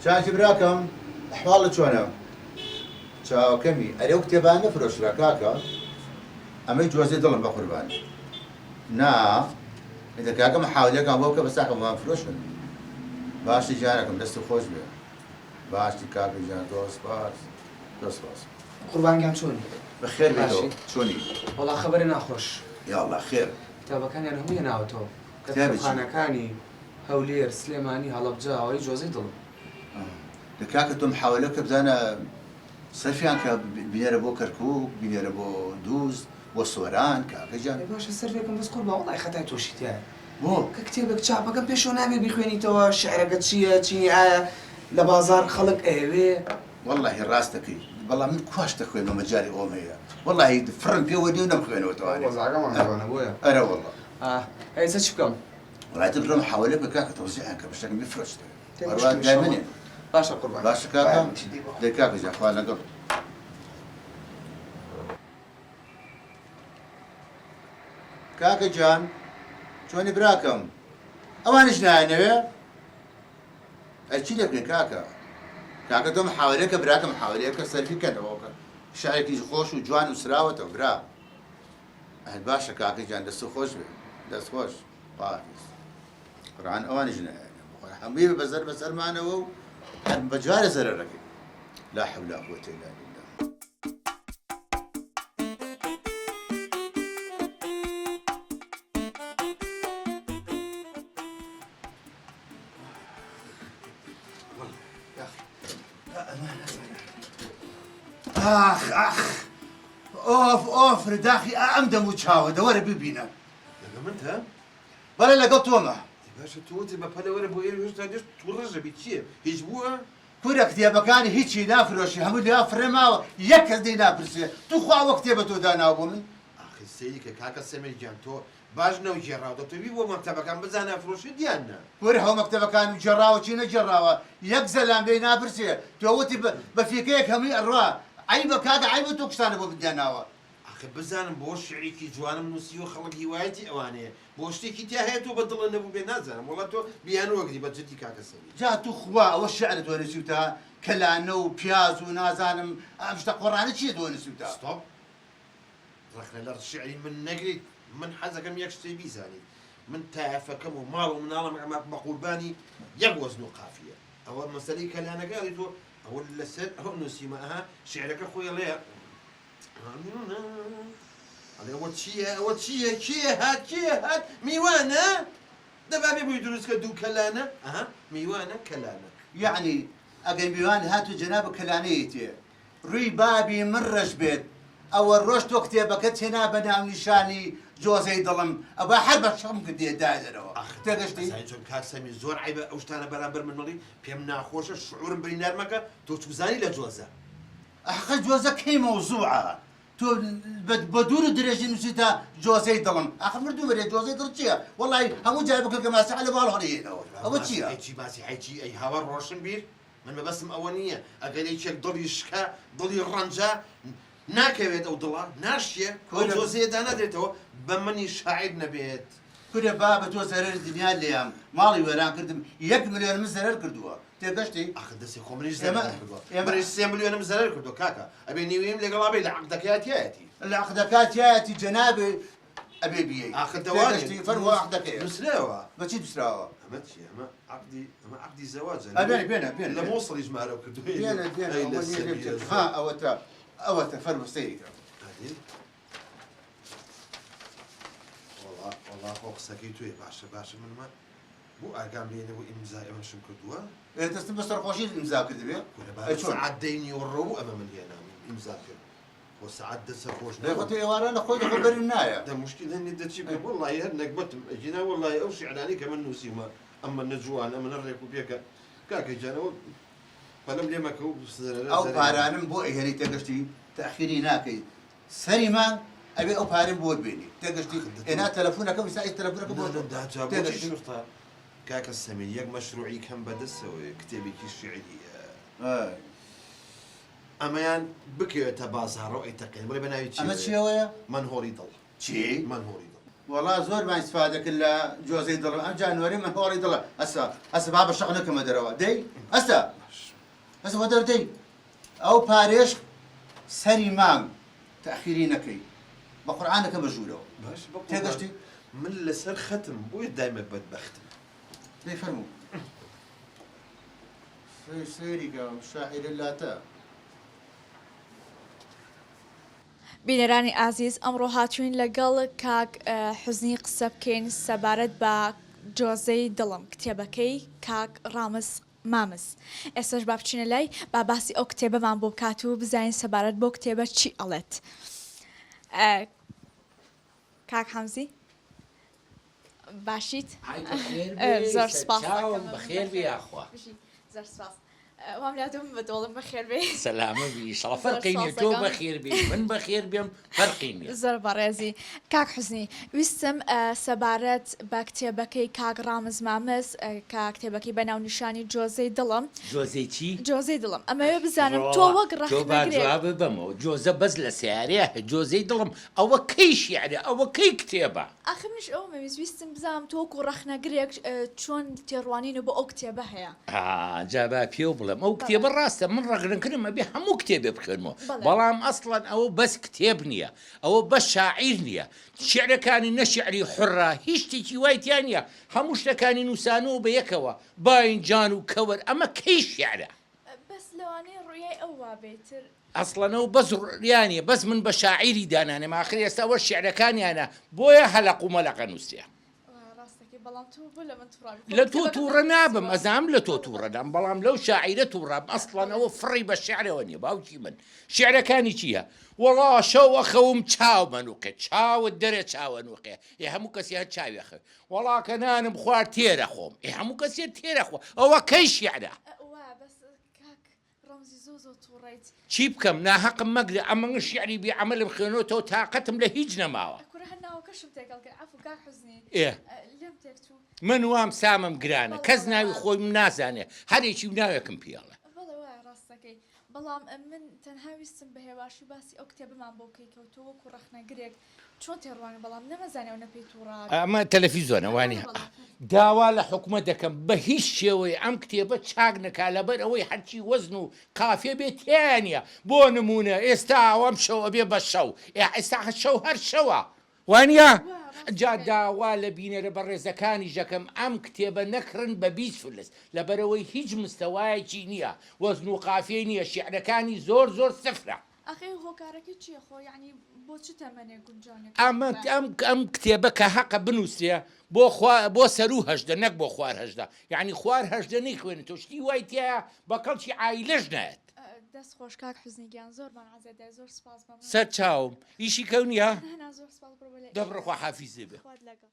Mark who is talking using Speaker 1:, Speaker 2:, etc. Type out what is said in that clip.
Speaker 1: شانشي براكم احوال شلونه؟ چاو كمي اريو كتابان نفرش راكاكا اما جوازي ضلم بقربان نا اذا كاكا محاولة كان بوكا بس اكا ما فروشن باش جانكم دست خوش بيه باش كاكا جان دوست باس
Speaker 2: قربان قام شوني
Speaker 1: بخير بيتو شوني
Speaker 2: والله خبري ناخوش
Speaker 1: يا الله خير
Speaker 2: كتابة كان يعني هم يناوتو
Speaker 1: كتابة
Speaker 2: كتابة كاني هولير سليماني هلبجا وي جوزي ضلم
Speaker 1: لكاكا تو محاولة كبزانا سرفيان كا بينربو كركوك بينربو دوز وصوران كاكا جان
Speaker 2: يا باشا السر فيكم بس قربان والله خطأت وشي تاعي
Speaker 1: بو
Speaker 2: ككتابك شعب قم بيشو نامي بيخويني توا الشعر قد شي لبازار خلق ايوه
Speaker 1: والله راستكي والله من كواش تخوي ما مجالي اومية والله فرن في ودي ونم خوينه وتواني
Speaker 2: زعقا ما انا ابويا
Speaker 1: انا والله
Speaker 2: اي ساتشبكم
Speaker 1: والله تبرم حواليك كاكا توزيعك باش تكون بفرش
Speaker 2: مشكلة
Speaker 1: دائما
Speaker 2: باشا قربان
Speaker 1: باش كاكا دي كاكا جا اخوانا قبل كاكا جان شوني براكم اوان شناي نبي اشي لك كاكا دوم حواليك براكم حواليك سلفي كذا وكا شعرك يجي خوش وجوان وسراوة وبرا اهل باشا كاكا جان دست خوش بي دست خوش طايس قرآن اوان جناي حبيبي بزر معنا وهو بجاري زررك لا حول ولا قوة الا بالله اخ اوف رداخي امدم وتشاوى دور بيبينا
Speaker 3: لما انت
Speaker 1: بلا لقيت وما
Speaker 3: باشا توتي ما بلا ولا بوير وش تادش تورج بيتشي يجبوها
Speaker 1: كورا كتابكاني هيجي نافروشي هم اللي افرما يكز دي نافرسي تو خوا وكتابتو دانا ابومن
Speaker 3: اخي سيك كاكا سمي جانتو باجنا وجراو تو بيبو مكتبه كان بزانا فروش ديالنا
Speaker 1: كورا هو مكتبكاني جراوة چينا جراوة يكزلان بي نافرسي توتي بفيكيك همي الروا عيبك كاكا عيبو توكسان ابو بداناوا
Speaker 3: اخي بزان بوش شعريكي جوان من نسيو خلق هوايتي اواني بوشتي كي تاهيتو بدل النبو بين نازل والله تو بيان وقتي بجدي كاكا سمي
Speaker 1: جاتو خوا والشعر دون سوتا كلانو بياز ونازانم مش قراني شي دون سوتا
Speaker 3: ستوب رخنا الارض الشعري من نقري من حزكم يكشتي بيزاني من تافكم ومال ومن الله مقول باني يغوزنو قافيه او مسالي كلانا قالتو او اللسان او نسيمها شعرك اخويا ليه اول شي هات ميوانا دابا بيبو يدرس كدو كلانا ميوانا كلانا
Speaker 1: يعني اقل بيوان هاتو جناب كلانيتي روي بابي من رشبت او الرشت وكتابك هنا بنام نشاني جوزي ظلم ابا حرب شخم قدي دايره
Speaker 3: اخ
Speaker 1: تقشتي
Speaker 3: زين كاسمي زور عيبه اوشتانا برابر من ملي بيمنا خوش الشعور برينار مكا تو تزاني لجوزه
Speaker 1: اخ جوزك هي موضوعه تو بدور درجه نسيتا جوزي ظلم اخر مردو بري جوزي درجيه والله هم جايبك كما سحل بالهري ابو تشي
Speaker 3: هيجي باسي هيجي اي هوا روشن بير من بس اولانيه اقل يشك ضل يشكا ضل يرنجا ناكبت او ضلا ناشيه كل جوزي انا درتو بمني شاعر نبيت
Speaker 1: كل بابا تو زرر الدنيا اللي مالي وران كردم 1 مليون من زرر كردوها تقشتي
Speaker 3: اخذ دسي خمريش زمان مريش 100 مليون من زرر كردو كاكا ابي نيويم لي قلابي لعقدك ياتي
Speaker 1: العقدكات ياتي جنابي ابي بيي
Speaker 3: اخذ دواني
Speaker 1: تقشتي فروا عقدك
Speaker 3: مسلاوه
Speaker 1: ماشي بسراوه
Speaker 3: امتشي اما عقدي زواج
Speaker 1: بين
Speaker 3: لا موصل يجمع له كردو
Speaker 1: بين ها او فروا سيري
Speaker 3: والله فوق سكيتوي باشا من ما بو اقام لي نبو امزاء امشم كردوها
Speaker 1: انت تستبصر خوشي الامزاء كذبي
Speaker 3: ساعات ديني والربو امام الينا امزاء وساعات دس خوش
Speaker 1: لا قلت لي وانا خوي خبر النايه
Speaker 3: ده مشكله اني دا تجيب والله هنك بتم جينا والله اوشي علاني كمان نسيما اما النجوان اما نريكو بيك كاك جانا فلم لي ماكو
Speaker 1: او بارانم بو يعني تقشتي تاخيري ناكي سريما ابي او بارم بو بيني تقشتي انا تلفونك وساعه تلفونك بو
Speaker 3: ده جابوا شرطه كاك السمي مشروعي كم بدس كتابي كي الشعريه امان بكي تبازار رؤي تقين ولا بناوي تشي
Speaker 1: اما تشي
Speaker 3: من هو يضل
Speaker 1: شي
Speaker 3: من هو يضل
Speaker 1: والله زور ما استفاده كلا جوزي ضل جانوري من هو يضل هسه باب الشغل كما دروا دي هسه بەس بۆ دەردەی ئەو پارێش سەری مانگ تەخیری نەکەی بە قورعانەکە بەژوورەوە
Speaker 3: باش
Speaker 1: تێگەشتی
Speaker 3: من لەسەر ختم بۆیە دایمە بەدبەختم
Speaker 1: لێ فەرموو سەیریکە شاعیرە لاتە
Speaker 4: بینەرانی ئازیز ئەمڕۆ هاتوین لەگەڵ کاک حوزنی قسە بکەین سەبارەت بە جۆزەی دڵم کتێبەکەی کاک ڕامز مامز ئێستاش با بچینە لای با باسی ئەو کتێبەمان بۆ بکات و بزانین سەبارەت بۆ کتێبە چی ئەڵێت کاک حەمزی باشیت زۆر سپاس
Speaker 5: بەخێر بێ یاخوا
Speaker 4: زۆر سپاس وام لاتم بەدۆڵم بەخێر بێ
Speaker 5: سەلامە بیشڵە فەرقی نیە تۆ بەخێر بێ من بەخێر بێم فەرقی نیە
Speaker 4: زۆر بەڕێزی کاک حوزنی ویستم سەبارەت بە کتێبەکەی کاک ڕامز مامز کە کتێبەکەی بەناونیشانی جۆزەی دڵم
Speaker 5: جۆزەی چی؟
Speaker 4: جۆزەی دڵم ئەمەوێ بزانم تۆ وەک
Speaker 5: تۆ باجوابە بەمەوە جۆزە بەس لە سیارەیە جۆزەی دڵم ئەوە کەی شیعرە ئەوە کەی کتێبە
Speaker 4: ئاخر منش ئەو مەویستم بزانم تۆ و ڕەخنەگرێک چۆن تێڕوانین و بۆ ئەو کتێبە هەیە
Speaker 5: جابا پێ بڵێم ئەو کتێبە ڕاستە من ڕەگرنکردمە بێ هەموو کتێبێ بخێنمەوە بەڵام ئەسڵەن ئەوە بەس کتێب نییە ئەوە بەس شاعیر نییە شعرەکانی نەشعری حڕە هیچ شتێکی وایتیان نییە هەموو شتەکانی نووسانەوە بە یەکەوە باینجان و کەوەر ئەمە کەی شعرە
Speaker 4: بەس لەوانەیە ڕویای ئەو وابێتر
Speaker 5: ئەسڵەنەوە بەس ڕیانە بەس من بە شاعیری دانانێ ماخر ئێستا ئەوە شعرەکانیانە بۆیە هەلق و مەلەقە نووسێ لە تۆ تووڕە نابم ئەزام لە تۆ تووڕەدام بەڵام لەو شاعیرە تووڕام ئەسڵەنەوە فڕی بە شعرەوە نیە باوکی من شعرەکانی چییە؟ وەڵا شەوە خەوم چاو منوقێ چاوت دەرێ چاوە نوقێ ئێ هەموو کەسی هە چاوێخە وەڵا کە نانم خوارد تێرە خۆم ئێ هەموو کەسێت تێرە خۆ ئەوە کەی شعرە چی بکەم ناحەقم مەگرە ئەمە شعری بێعەمەلم خوێنەوەتەوە تااقەتم لە هیچ نەماوە من وام سامم گرانە کەس ناوی خۆی من نازانێ هەرێکی ناوێکم پیاڵە
Speaker 4: بەڵام من تەنها ویستم بە هێواشی باسی ئەو کتێبمان بۆ بکەیتەوە وەکو ڕەخنەگرێک چۆن تێڕوانە بەڵام نەمەزانێ نە پێی تووڕا
Speaker 5: ئەمە تەلەڤیزۆنەوانی داوا لە حکومە دەکەم بە هیچ شێوەیە ئەم کتێبە چاک نەکا لەبەر ئەوەی هەرچی وەزن و کافێ بێت تیانە بۆ نمونە ئێستا ئەوەم شەوە بێ بە شەو ئێستا شەو هەر شەوە وانە جا داوا لە بینەرە بە ڕێزەکانی ژەکەم ئەم کتێبە نەکڕن بە 20 فلس لەبەرەوەی هیچ مستەوایەکی نییە وەزن و قافێ نییە شیعرەکانی زۆر زۆر سفرە
Speaker 4: ئەخی هۆکارەکە چیە خۆ یعنی بۆ چ تەمەنێ گونجانێک
Speaker 5: ئەم کتێبە کە حەقە بنووسێ بۆ سەر و هەژدە نەک بۆ خوار هەژدە یعنی خوار هەژدە نەیخوێنێت تۆ شتی وای تایە بە کەڵکی عایلەش نایەت
Speaker 4: دەست خۆش کاک حوزنیگیان زۆرمان عەزێدای زۆر سپاس بەم
Speaker 5: سەر چاوم ئیشی کەونیە
Speaker 4: زۆر سپاس
Speaker 5: دەبڕخوا حافیزێ بێ
Speaker 4: لەگەڵ